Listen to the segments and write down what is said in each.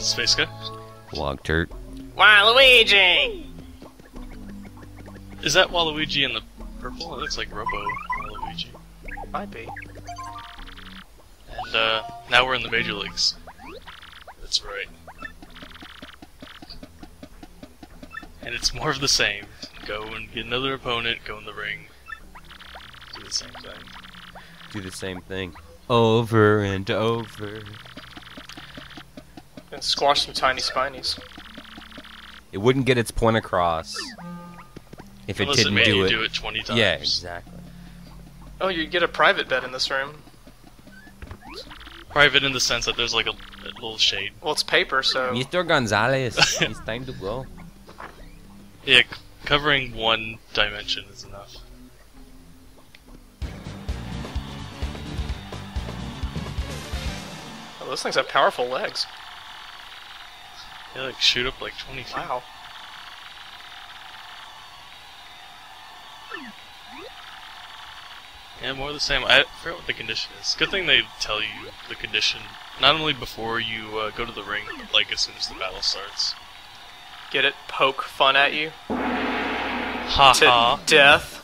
is Space Guy. Log Turt. Waluigi! Is that Waluigi in the purple? It looks like Robo Waluigi. Might be. And now we're in the Major Leagues. That's right. And it's more of the same. Go and get another opponent, go in the ring. Do the same thing. Do the same thing. Over and over. And squash some tiny spinies. It wouldn't get its point across if it Unless didn't made do you it. do it 20 times. Yeah, exactly. Oh, you get a private bed in this room. Private in the sense that there's like a little shade. Well, it's paper, so... Mr. Gonzalez, it's time to go. Yeah, covering one dimension is enough. Oh, those things have powerful legs. They like shoot up like 20 feet. Wow. Yeah, more of the same. I forget what the condition is. Good thing they tell you the condition, not only before you go to the ring, but like as soon as the battle starts. Get it? Poke fun at you. Ha To ha. death.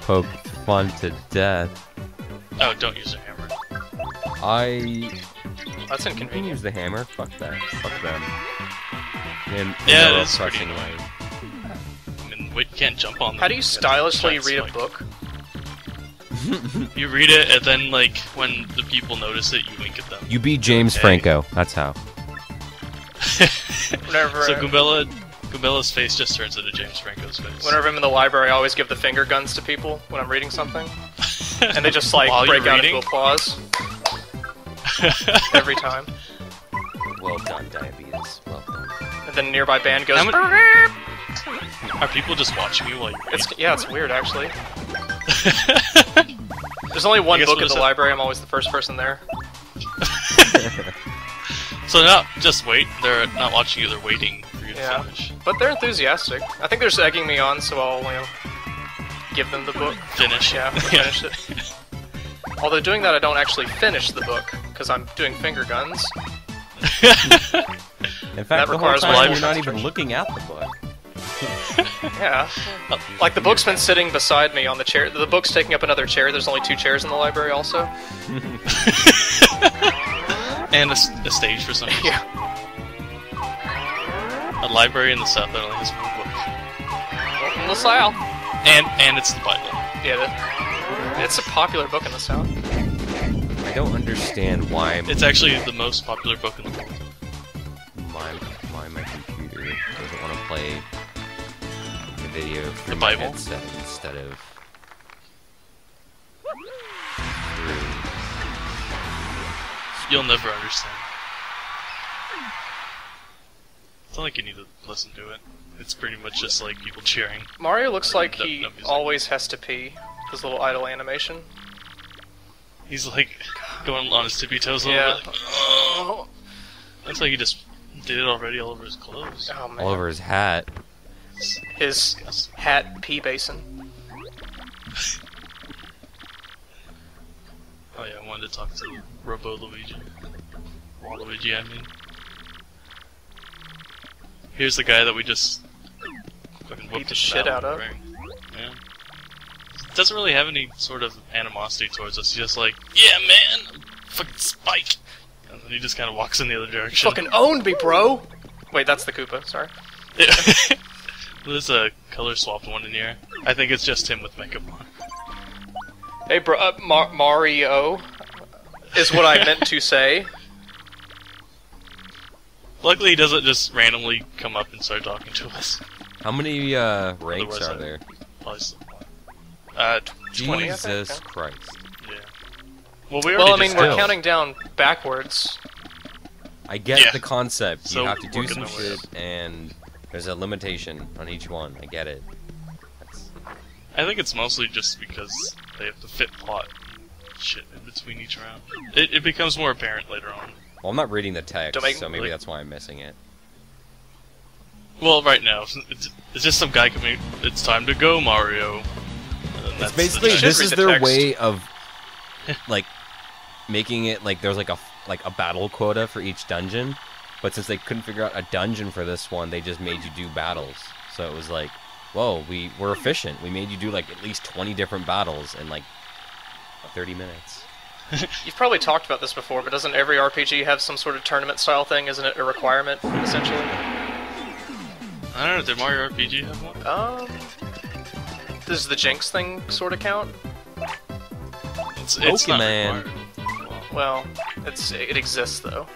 Poke fun to death. Oh, don't use a hammer. That's You can inconvenient. use the hammer. Fuck that. Fuck them. Yeah, no it is pretty crushing annoying. way. I mean, wait, you can't jump on them. How do you stylishly Giant read a spike. book? You read it, and then like when the people notice it, you wink at them. You beat James Okay. Franco. That's how. Whenever, So Goombela's face just turns into James Franco's face. whenever I'm in the library, I always give the finger guns to people when I'm reading something. And they just like While break you're out reading? into applause. Every time. Well done, diabetes. Well done. And then a nearby band goes... How many- Are people just watching you while you read? It's weird, actually. There's only one guess book we'll at the just- library, I'm always the first person there. So not just wait, they're not watching you, they're waiting for you to Yeah. finish. But they're enthusiastic. I think they're just egging me on, so I'll, give them the book. Finish. Yeah, finish it. Although doing that, I don't actually finish the book, because I'm doing finger guns. In fact, the whole requires time live you're not even concentration. looking at the book. Yeah. Like, the book's been sitting beside me on the chair. The book's taking up another chair. There's only 2 chairs in the library, also. And a stage for some reason. Yeah. A library in the South that only has one book. Welcome to LaSalle. And it's the Bible. Yeah, it's a popular book in the South. I don't understand why It's actually the most popular book in the world. my computer doesn't want to play the video through The my Bible? headset instead of You'll never understand. It's not like you need to listen to it. It's pretty much just like people cheering. Mario looks like No- he no music. always has to pee. His little idle animation. He's like going on his tippy toes a Yeah. little bit. Like, oh. Looks like he just did it already all over his clothes. Oh man. all over his hat. His Yes. hat pee basin. Oh yeah, I wanted to talk to Robo Luigi. Waluigi, I mean. Here's the guy that we just fucking whooped the shit out of. Yeah. Doesn't really have any sort of animosity towards us. He's just like, yeah, man, fucking Spike. And then he just kind of walks in the other direction. Fucking owned me, bro! Wait, that's the Koopa, sorry. There's a color swapped one in here. I think it's just him with makeup on. Hey, bro, Mario is what I meant to say. Luckily, he doesn't just randomly come up and start talking to us. How many ranks Otherwise, are I- there? Probably some more. 20, I think, Jesus yeah. Christ. Yeah. Well, we already Well, I mean, just we're did. counting down backwards. I get Yeah. the concept. So you have to do we're some gonna shit, and there's a limitation on each one. I get it. That's, I think it's mostly just because they have to fit plot shit in between each round. It becomes more apparent later on. well, I'm not reading the text, Don't make- so maybe like- that's why I'm missing it. Well, right now, it's just some guy coming, it's time to go, Mario. And It's that's basically the should this read is the their text. way of like making it like there's like a like a battle quota for each dungeon, but since they couldn't figure out a dungeon for this one, they just made you do battles. So it was like, whoa, we're efficient. We made you do like at least 20 different battles in like 30 minutes. You've probably talked about this before, but doesn't every RPG have some sort of tournament-style thing? Isn't it a requirement, essentially? I don't know, did Mario RPG have one? Does the Jinx thing sort of count? It's not Pokemon. required. Well, it exists, though.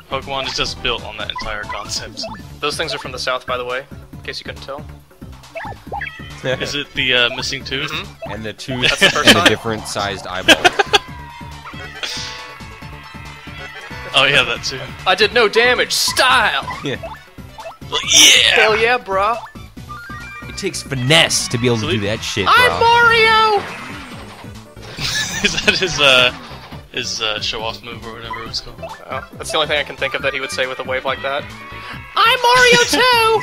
Pokemon is just built on that entire concept. Those things are from the South, by the way, in case you couldn't tell. Is it the missing tooth? Mm-hmm. And the two That's the first and the time. different sized eyeballs. Oh yeah, that too. I did no damage! Style! Yeah. Well, yeah! Hell yeah, brah! It takes finesse to be able to do that shit, bro. I'm Mario! Is that his show-off move or whatever it was called? Oh, that's the only thing I can think of that he would say with a wave like that. I'm Mario too!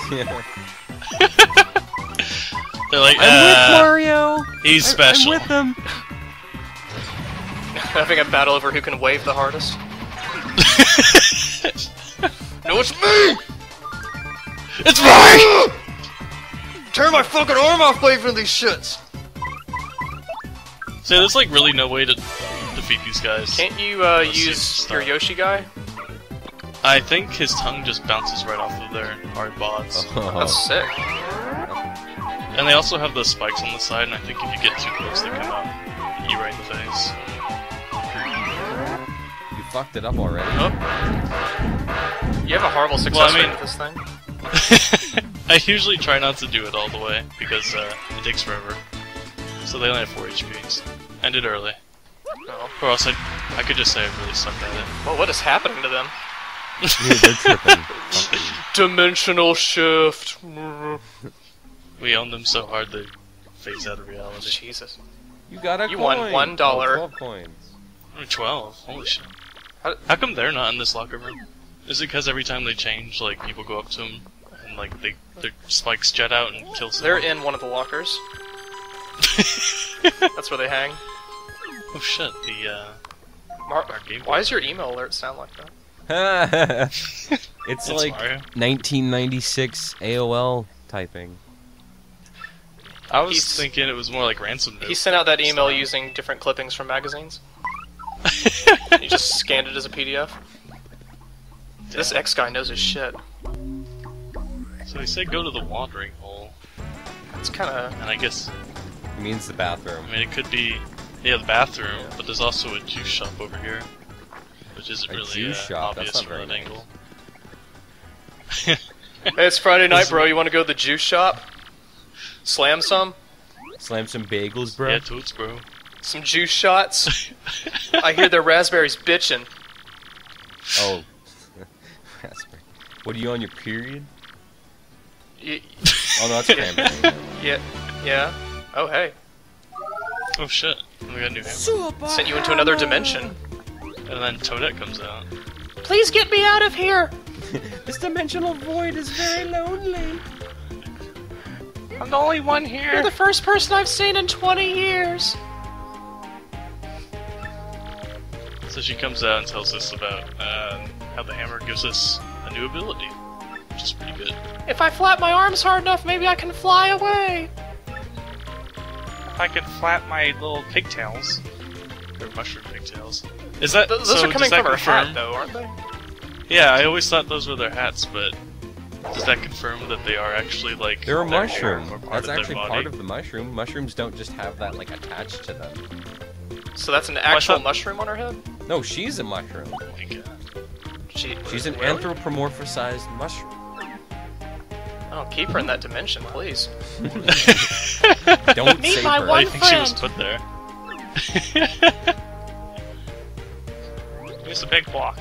They're like, I'm with Mario. he's special. I'm with him. Having a battle over who can wave the hardest. No, it's me! It's mine! Turn my fucking arm off waving these shits! So there's like really no way to defeat these guys. Can't you Let's see use if your it's Yoshi guy? I think his tongue just bounces right off of their hard bods. That's sick. And they also have the spikes on the side, and I think if you get too close, they come out and hit you right in the face. You fucked it up already. Oh. You have a horrible success Well, I mean- rate with this thing. I usually try not to do it all the way, because it takes forever. So they only have 4 HPs. Ended early. Oh. Or else I could just say I really sucked at it. Well, what is happening to them? Dude, they're tripping. Fucking- Dimensional shift. We own them so hard they phase out of reality. Jesus. You got a You coin. won $1. Oh, 12 coins. Only 12. Holy shit. How- How come they're not in this locker room? Is it because every time they change, like, people go up to them and, like, their spikes jet out and kill They're someone? in one of the lockers. That's where they hang. Oh shit, our game Why does your email alert sound like that? It's It's like Mario. 1996 AOL typing. I was He's- thinking it was more like ransom. He sent out that email using different clippings from magazines. He just scanned it as a PDF. This X guy knows his shit. So they said go to the watering hole, It's kind of... and I guess, It means the bathroom. I mean, it could be, yeah, the bathroom, but there's also a juice shop over here, which isn't A really juice shop? obvious That's not from very an nice. angle. Hey, it's Friday night, bro. You want to go to the juice shop? Slam some? Slam some bagels, bro. Yeah, toots, bro. Some juice shots? I hear their raspberries bitching. Oh. Raspberry. What are you on your period? Oh no, that's cranberry. Yeah. Oh, hey. Oh shit, we got a new hammer. Sent you into another dimension. And then Toadette comes out. Please get me out of here! This dimensional void is very lonely. I'm the only one here! You're the first person I've seen in 20 years. So she comes out and tells us about how the hammer gives us a new ability, which is pretty good. If I flap my arms hard enough, maybe I can fly away. If I could flap my little pigtails. They're mushroom pigtails. Is that Those so are coming does that from her confirm? hat, though, aren't they? Yeah, I always thought those were their hats, but does that confirm that they are actually like They're a their mushroom. hair or part That's of their actually body? part of the mushroom. Mushrooms don't just have that like attached to them. So that's an actual thought- mushroom on her head? No, she's a mushroom. Oh my god. She's an Really? anthropomorphized mushroom. Oh, keep her in that dimension, please. Don't Meet save my her. Why one do you think she was friend. put there? Here's a big block.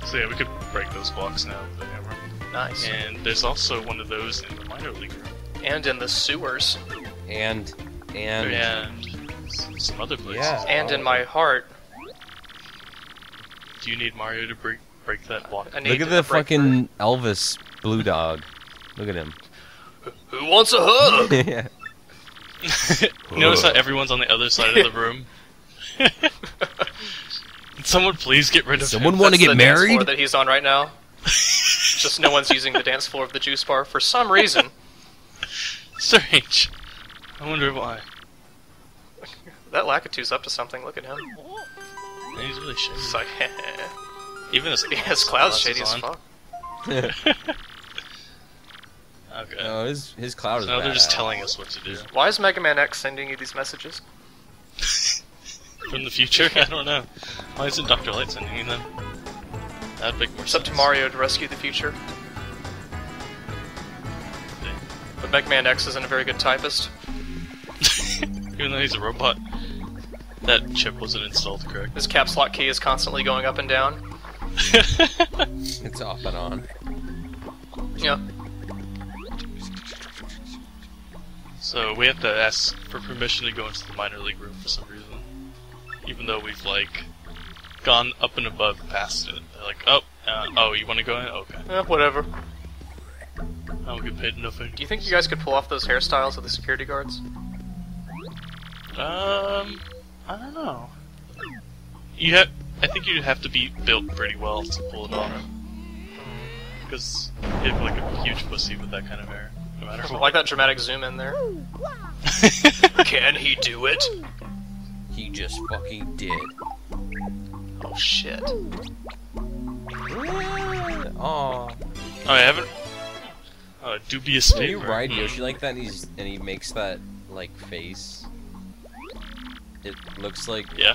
So yeah, we could break those blocks now with the hammer. Nice. And there's also one of those in the minor league room. And in the sewers. And Some other places. Yeah. And in my heart. Do you need Mario to break that block? I need look at to the break fucking Elvis blue dog. Look at him. through. Who wants a hug? Yeah. You notice how everyone's on the other side of the room? Can someone please get rid of Someone him? want to That's get the dance floor married? that he's on right now. Just no one's using the dance floor of the juice bar for some reason. Strange. I wonder why. That Lakitu's up to something. Look at him. Man, he's really shady. It's like, Even his, his cloud's shady as on. fuck. Okay. No, his cloud is No, they're just badass. telling us what to do. Why is Mega Man X sending you these messages? From the future? I don't know. Why isn't Dr. Light sending me them? That'd make more It's up sense. to Mario to rescue the future. But Mega Man X isn't a very good typist. Even though he's a robot, that chip wasn't installed correct. His caps lock key is constantly going up and down. It's off and on. Yeah. So we have to ask for permission to go into the minor league room for some reason. Even though we've, like, gone up and above past it. They're like, oh, you want to go in? Okay. Whatever. I don't get paid nothing. Do you think you guys could pull off those hairstyles of the security guards? I don't know. I think you'd have to be built pretty well to pull it off. Because you have, like, a huge pussy with that kind of hair. No matter I what. like that dramatic zoom in there. Can he do it? He just fucking did. Oh shit. Aw. Oh, I haven't. Oh, dubious When you paper. ride Yoshi like that and he makes that, like, face, it looks like... Yeah.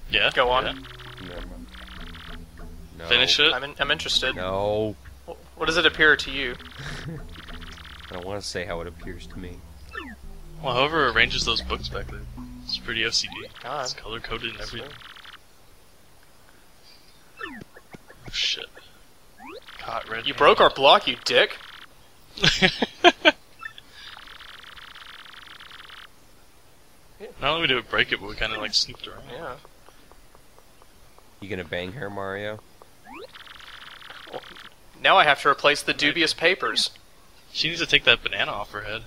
Yeah. Go on. Yeah. No. Finish it. I'm interested. No. What does it appear to you? I don't want to say how it appears to me. Well, whoever arranges those books back there, it's pretty OCD. God. It's color coded and everything. Oh shit. Caught red. You broke our block, you dick. Not only did we break it, but we kind of like snooped around. Yeah. You gonna bang her, Mario? Now I have to replace the dubious papers. She needs to take that banana off her head.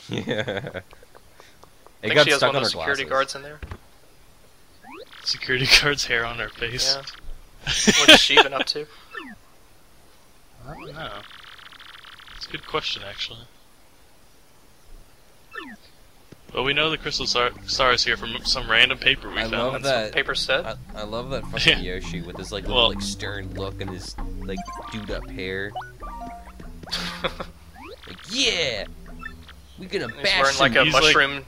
Yeah. I It think got she has stuck one on of her those security glasses. guards in there. Security guard's hair on her face. Yeah. What's she been up to? I don't know. It's a good question, actually. But we know the crystal star is here from some random paper we I found. love That's that. what the paper said. I love that fucking Yeah. Yoshi with his like Well- little like stern look and his like dude up hair. Like, yeah, we gonna He's bash wearing like some- a He's like- mushroom.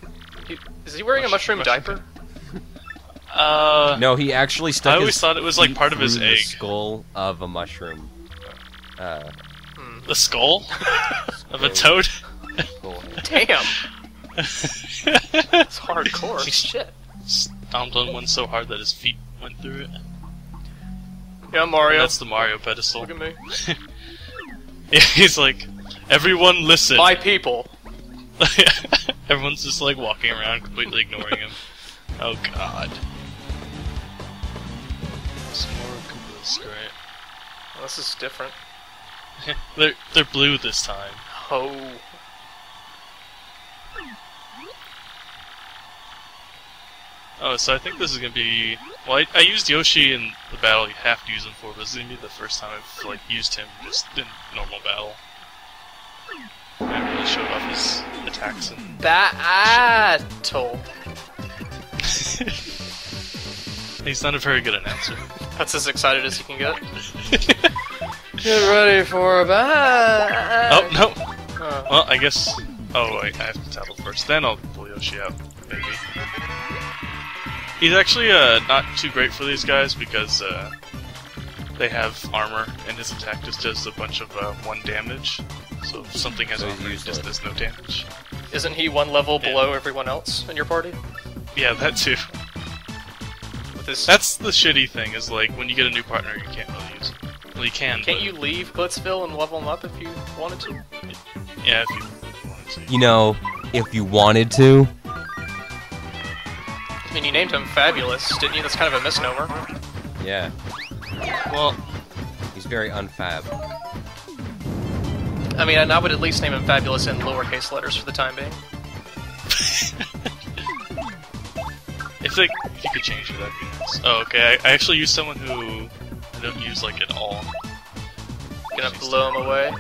Is he wearing a mushroom diaper? No, he actually stuck. I always his thought it was like feet part of his through the egg. skull of a mushroom. The skull of a toad. Skull. Damn, it's hardcore. Shit. Stomped on one so hard that his feet went through it. Yeah, Mario. That's the Mario pedestal. Look at me. Yeah, he's like, everyone listen. My people. Everyone's just like walking around completely ignoring him. Oh god. Some more Koopas, great. Well, this is different. They're blue this time. Oh. Oh, so I think this is gonna be. Well, I used Yoshi in the battle you have to use him for, but this is gonna be the first time I've like used him just in normal battle. I haven't really showed off his attacks and. Battle. He's not a very good announcer. That's as excited as you can get. Get ready for a battle. Oh no! Well, I guess. Oh, wait, I have to tattle first. Then I'll pull Yoshi out, maybe. He's actually not too great for these guys because they have armor, and his attack just does a bunch of 1 damage. So if something has So he's armor, it just useless. does no damage. Isn't he one level below everyone else in your party? Yeah, that too. With his... That's the shitty thing, is like, when you get a new partner, you can't really use him. Well, you can, Can't but, you leave Glitzville and level him up if you wanted to? Yeah, if you wanted to. You know, if you wanted to. I mean, you named him Fabulous, didn't you? That's kind of a misnomer. Yeah, Well, he's very unfab. I mean, I would at least name him Fabulous in lowercase letters for the time being. think if you could change it, that'd be nice. Oh, okay. I actually use someone who I don't use like at all. Gonna blow him away.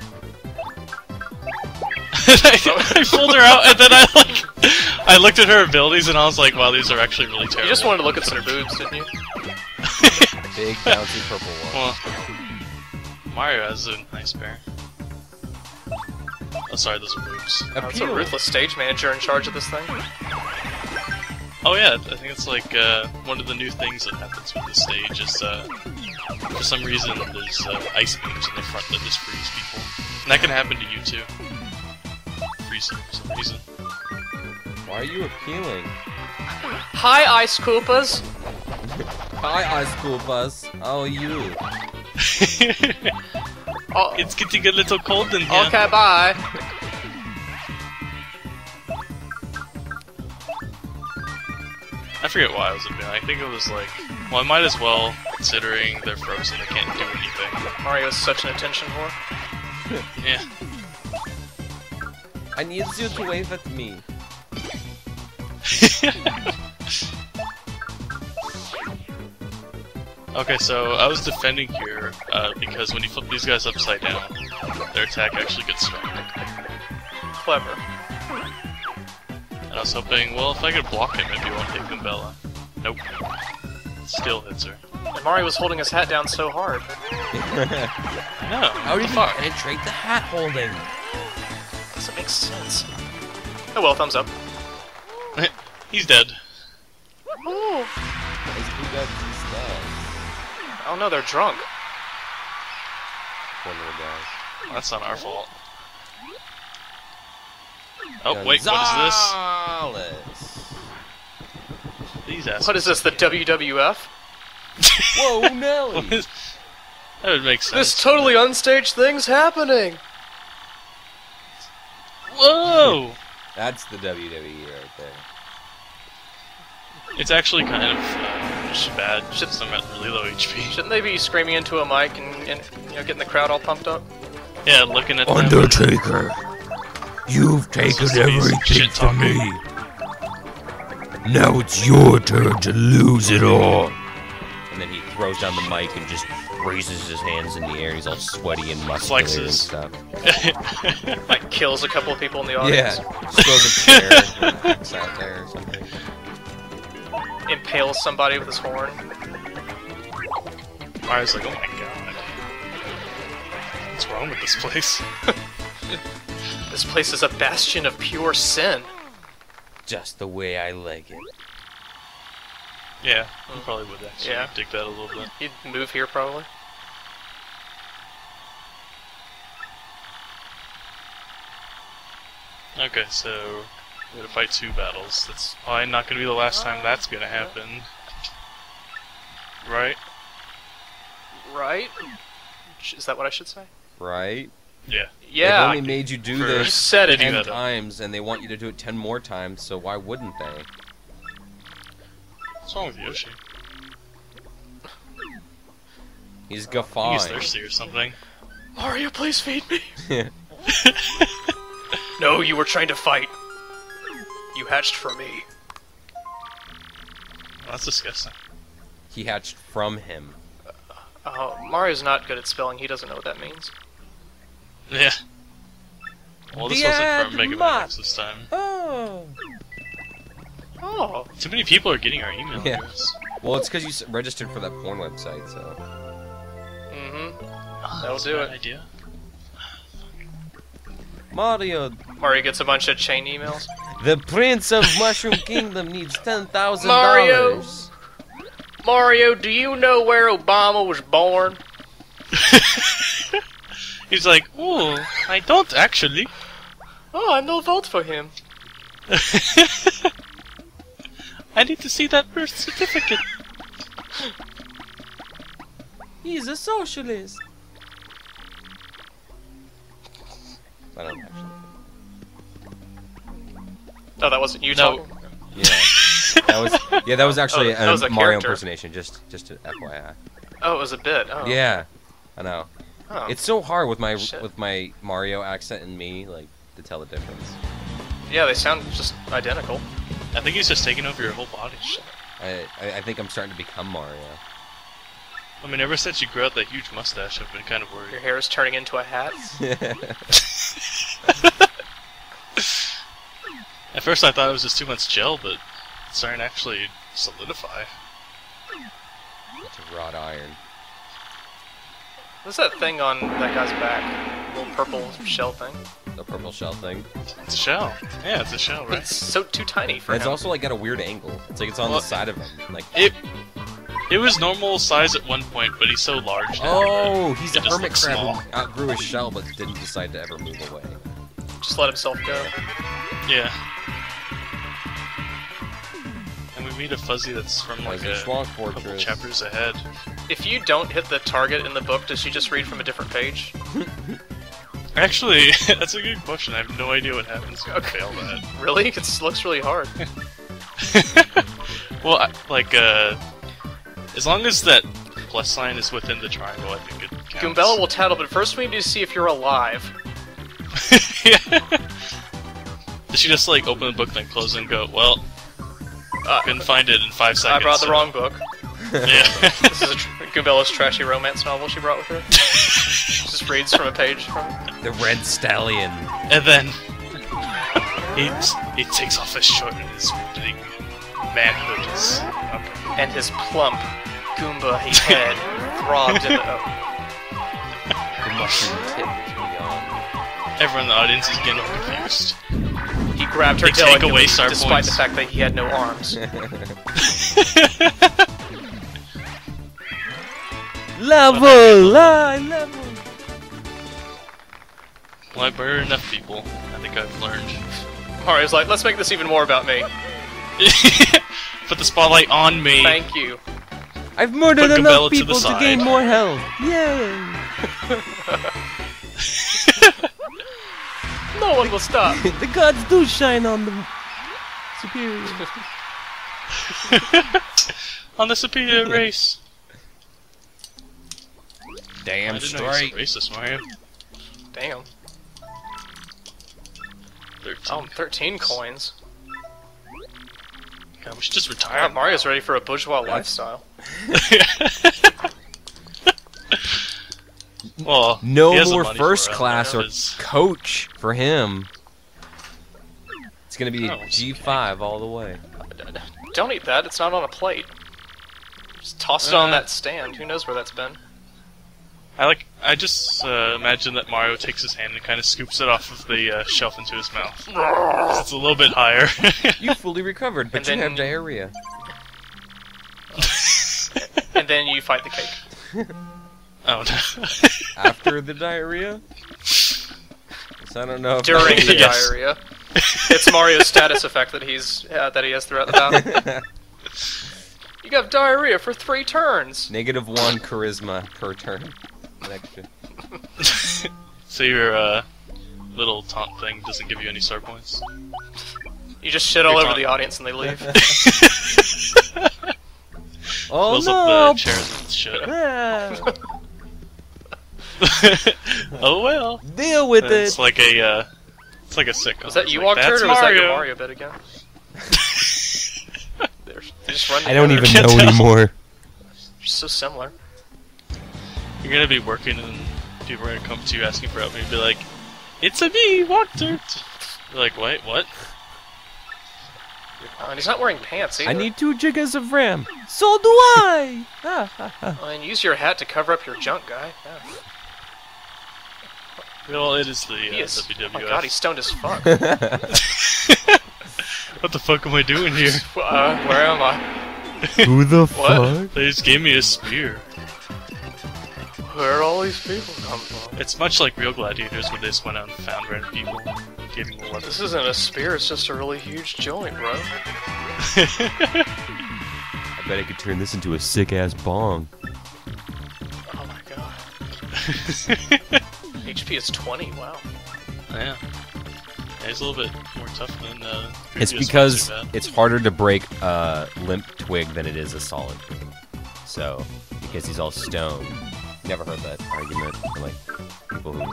I pulled her out, and then I looked at her abilities, and I was like, wow, these are actually really terrible. You just wanted to look at some boobs, didn't you? Big bouncy purple one. Well, Mario has a nice pair. Oh, sorry, those are boobs. That's a ruthless stage manager in charge of this thing. Oh yeah, I think it's like one of the new things that happens with this stage is for some reason there's ice beams in the front that just freeze people. And that can happen to you too. Freeze them for some reason. Why are you appealing? Hi, Ice Koopas! Hi, Ice Koopas. How are you? Oh, It's getting a little cold in here. okay, bye. I forget why I was appealing. I think it was like, well, I might as well, considering they're frozen, they can't do anything. Mario is such an attention whore. Yeah. I need you to wave at me. Okay, so I was defending here because when you flip these guys upside down, their attack actually gets stronger. Clever. And I was hoping, well, if I could block him, maybe it won't take Goombella. Nope. Still hits her. And Mario was holding his hat down so hard. No. How did you fuck? penetrate the hat holding? Doesn't make sense. Oh well, thumbs up. He's dead. Ooh. Oh no, they're drunk. One little guy. That's not our fault. Oh, wait, what is this? These assholes. What is this, the WWF? Whoa, Nelly! What is... That would make sense. This totally unstaged thing's happening! Whoa! That's the WWE right there. It's actually kind of bad since I'm at really low HP. Shouldn't they be screaming into a mic and you know, getting the crowd all pumped up? Yeah, looking at them. Undertaker, you've taken Supposed to be everything shit from talking. me. Now it's your turn to lose it all. And then he throws down the mic and just raises his hands in the air. He's all sweaty and muscular and Flexes. stuff. Like kills a couple of people in the Yeah, audience. just throws a chair and an axe out there or something. Impales somebody with his horn. Mario's like, oh my god. What's wrong with this place? This place is a bastion of pure sin. Just the way I like it. Yeah, I probably would actually Yeah. dig that a little bit. You'd move here probably. Okay, so we gotta fight 2 battles. That's probably not gonna be the last time that's gonna happen. Right? Right? Is that what I should say? Right? Yeah. Yeah. They've only made you do For- this You said it. 10 that up. times, and they want you to do it 10 more times, so why wouldn't they? What's wrong with Yoshi? He's I think guffawing. he's thirsty or something. Mario, please feed me. No, you were trying to fight. You hatched for me. That's disgusting. He hatched from him. Oh, Mario's not good at spelling. He doesn't know what that means. Yeah. Well, this The wasn't from Mega Man Mud. X this time. Oh. Oh. Too many people are getting our email Yeah. address. Well, it's because you registered for that porn website, so. Mm-hmm. Oh, That'll that's do a it. bad idea. Mario, Mario gets a bunch of chain emails. the Prince of Mushroom Kingdom needs $10,000. Mario! Mario, do you know where Obama was born? He's like, ooh, I don't actually. Oh, I no vote for him. I need to see that birth certificate. He's a socialist. I don't actually. Oh, that wasn't you No. talking? Yeah. That was actually that was a a Mario character. impersonation, just to FYI. Oh, it was a bit. Oh. Yeah. I know. Oh. It's so hard with Shit. my Mario accent and me, like, to tell the difference. Yeah, they sound just identical. I think he's just taking over your whole body. I think I'm starting to become Mario. I mean, ever since you grew out that huge mustache, I've been kind of Your worried. hair is turning into a hat. At first I thought it was just too much gel, but it's starting to actually solidify. It's a wrought iron. What's that thing on that guy's back? Little purple shell thing. The purple shell thing. It's a shell. Yeah, it's a shell, right? It's so too tiny for And it's him. also like got a weird angle. It's like it's on Well, the side of him. Like It was normal size at one point, but he's so large now. oh, he's a It just hermit looks crab small. who outgrew his shell but didn't decide to ever move away. Just let himself go. Yeah. And we meet a Fuzzy that's from like Fuzzy a Schwalk couple Fortress. chapters ahead. If you don't hit the target in the book, does she just read from a different page? Actually, that's a good question. I have no idea what happens if you fail that. Really? It looks really hard. Well, as long as that plus sign is within the triangle, I think it counts. Goombella will tattle, but first we need to see if you're alive. Yeah. Does she just like open the book, then close it and go, well, couldn't find it in 5 seconds. I brought the so- wrong book. Yeah. This is Goombella's trashy romance novel she brought with her. Just reads from a page from it. The red stallion. And then he takes off his shirt and his big manhood is up. And his plump Goomba head throbbed in the... The mushroom tip beyond. Everyone in the audience is getting confused. He grabbed her They take delicately, away star despite points. the fact that he had no arms. Level! Level! Well, I murdered enough people. I think I've learned. Mario's like, let's make this even more about me. Put the spotlight on me. Thank you. I've murdered Put enough Gabella to the people to gain side. more health. Yay! No one will stop. The gods do shine on the superior. On the superior race. Damn I didn't know you were so racist, Mario. Damn. 13. Oh, 13 coins. God, we should just retire. Yeah, Mario's ready for a bourgeois lifestyle. Well, No he has the more money first for it. class or His- coach for him. It's gonna be Oh, G5 all the way. Don't eat that, it's not on a plate. Just toss it on that stand, who knows where that's been. I just imagine that Mario takes his hand and kind of scoops it off of the shelf into his mouth. It's a little bit higher. You fully recovered, but And you then- have diarrhea. And then you fight the cake. Oh no. After the diarrhea? So I don't know if During the Yes. diarrhea. It's Mario's status effect that he has throughout the battle. You got diarrhea for 3 turns! -1 charisma per turn. Connection. So your little taunt thing doesn't give you any star points? You just shit all You're over taunt- the audience and they leave. Oh Fills no! up the chairs with shit. Ah, Oh well. deal with It's it. like a sitcom. Was that It's you like, walked "That's turn or was that your Mario." Mario bit again? They just run I don't together. even Can't know tell. anymore. They're so similar. You're gonna be working and people are gonna come to you asking for help and you'll be like, "It's a me, Walter." You're like, "Wait, what?" And he's not wearing pants either. I need 2 gigas of RAM. So do I! And use your hat to cover up your junk, guy. Yeah. Well, it is the He is. WWF. Oh my god, he's stoned as fuck. What the fuck am I doing here? Where am I? Who the What? They just gave me a spear. Where all these people come from? It's much like real gladiators where they just went out and found random people and gave them a weapon. This isn't a spear, it's just a really huge joint, bro. I bet I could turn this into a sick-ass bong. Oh my god. HP is 20, wow. Yeah. He's a little bit more tough than It's previous because ones we've had. it's harder to break a limp twig than it is a solid twig. So, because he's all stone. Never heard that argument from, like, people who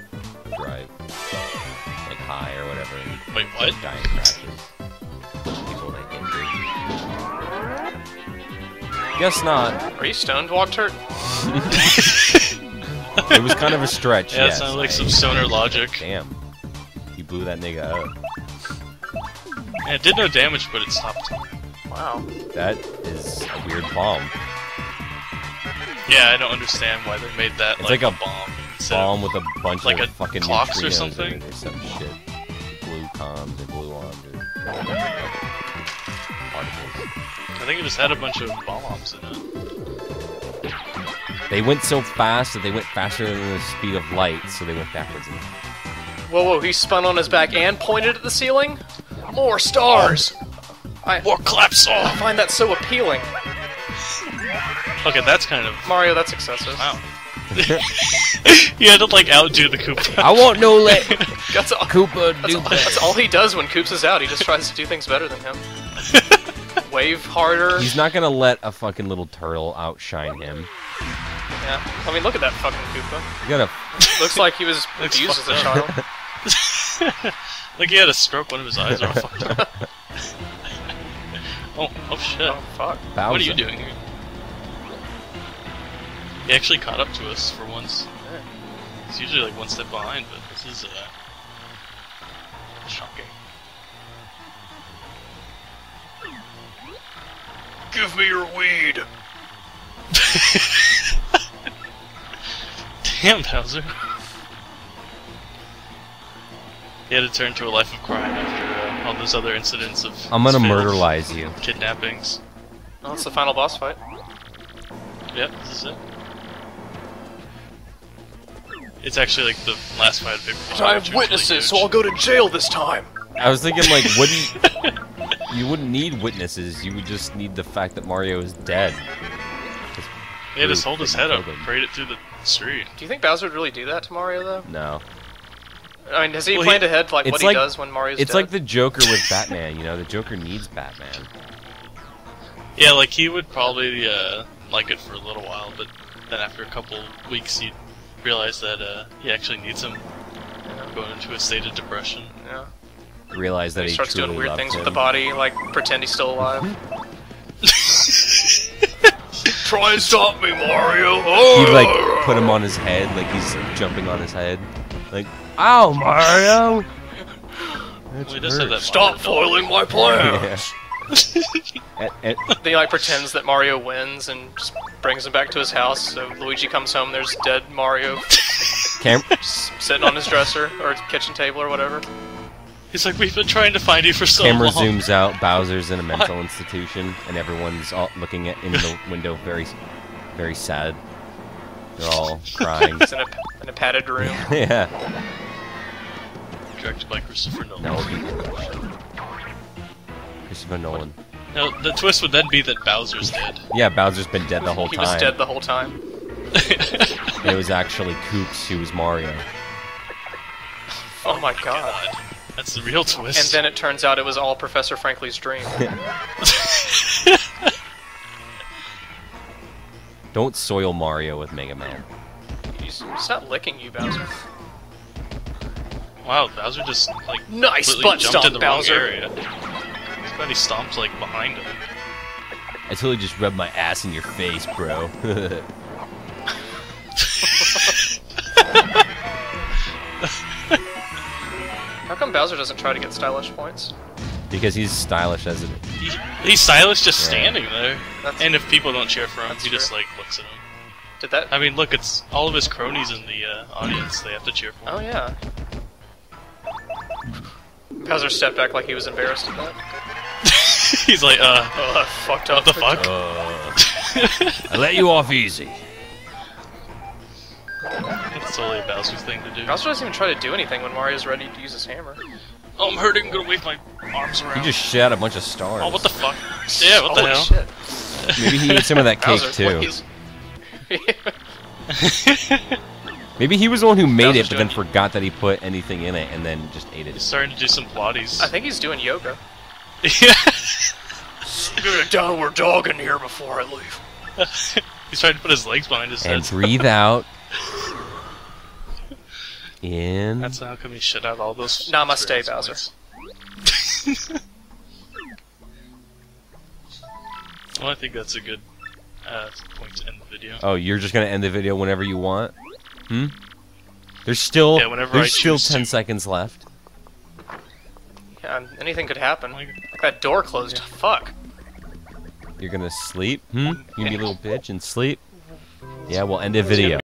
drive, like, high or whatever and Wait, what? die in crashes. People that get injured. Guess not. Are you stoned, Walk Turd? It was kind of a stretch. Yeah, yes. it sounded like some stoner logic. Damn. You blew that nigga up. And it did no damage, but it stopped. Wow. That is a weird bomb. Yeah, I don't understand why they made that It's like like a a bomb. instead Bomb of- with a bunch like of a fucking clocks or neutrinos something? in it or some shit. Glucons or gluons or particles. I think it just had a bunch of bombs in it. They went so fast that they went faster than the speed of light, so they went backwards. Whoa, he spun on his back and pointed at the ceiling? More stars! More claps I off! find that so appealing. Okay, that's kind of... Mario, that's excessive. Wow. You had to like outdo the Koopa. I want no let That's all, Koopa do that's all he does when Koops is out. He just tries to do things better than him. Wave harder. He's not gonna let a fucking little turtle outshine him. Yeah. I mean, look at that fucking Koopa. You gotta. Looks like he was Looks abused as a fucked child. Like he had a stroke, one of his eyes are all fucked up. Oh shit. Oh, fuck. Bowser. What are you doing here? He actually caught up to us for once. He's usually like one step behind, but this is shocking. Give me your weed. Damn, Bowser. He had to turn to a life of crime after all those other incidents of I'm gonna failed murderlize you. kidnappings. Oh, it's the final boss fight. Yep, this is it. It's actually like the last fight of Paper Mario. I which have was witnesses, really so I'll go to jail this time. I was thinking like, you wouldn't need witnesses. You would just need the fact that Mario is dead. He just hold his head up, Killed him. parade it through the street. Do you think Bowser would really do that to Mario, though? No. I mean, has he Well, planned ahead like it's what like- he does when Mario's It's dead? like the Joker with Batman. You know, the Joker needs Batman. Yeah, like he would probably like it for a little while, but then after a couple weeks he'd realize that he actually needs him. Going into a state of depression. Yeah. Realize that He he starts truly doing weird loved things him. with the body, like pretend he's still alive. Try and stop me, Mario! He'd like put him on his head, like he's jumping on his head. Like, ow, Mario! Well, he does have that Stop Mario doll. foiling my plans! And Then he like pretends that Mario wins and just brings him back to his house. So Luigi comes home, there's dead Mario sitting on his dresser or kitchen table or whatever. He's like, we've been trying to find you for so camera long. zooms out. Bowser's in a mental institution, and everyone's all looking at in the window, very, very sad. They're all crying. He's in a padded room. Yeah. Directed by Christopher Nolan. That would be Christopher Nolan. Now, the twist would then be that Bowser's dead. Yeah, Bowser's been dead the whole He time. was dead the whole time. And it was actually Koops who was Mario. Oh my god. That's the real twist. And then it turns out it was all Professor Frankly's dream. Don't soil Mario with Mega Man. He's not licking you, Bowser. Wow, Bowser just like Nice completely butt jumped in stomp, the Bowser. wrong area. Too bad he stomped like behind him. I totally just rubbed my ass in your face, bro. How come Bowser doesn't try to get stylish points? Because he's stylish as it is. He's stylish just Yeah. standing there. That's- And if people don't cheer for him, That's he just true. like looks at him. Did that? I mean, look, it's all of his cronies in the audience. They have to cheer for him. Oh yeah. Bowser stepped back like he was embarrassed at that. He's like, Oh, that fucked up. what the fuck? I let you off easy. That's totally a Bowser thing to do. Bowser doesn't even try to do anything when Mario's ready to use his hammer. Oh, I'm hurting. I'm gonna wave my arms around. He just shot a bunch of stars. Oh, what the fuck? Yeah, what the Holy hell? shit. Maybe he ate some of that cake Bowser, too. please. Maybe he was the one who made Bowser's it, but then doing- forgot that he put anything in it, and then just ate He's it. starting to do some Pilates. I think he's doing yoga. Yeah. Get a downward dog in here before I leave. He's trying to put his legs behind his And head. breathe out. In. That's how come he shit out all those. Namaste, experience Bowser. points. Well, I think that's a good Point to end the video. Oh, you're just gonna end the video whenever you want? Hmm? There's still whenever 10 seconds left. Yeah, anything could happen. Like, That door closed. Fuck. You're gonna sleep? Hmm? You be a little bitch and sleep? Yeah, we'll end the video.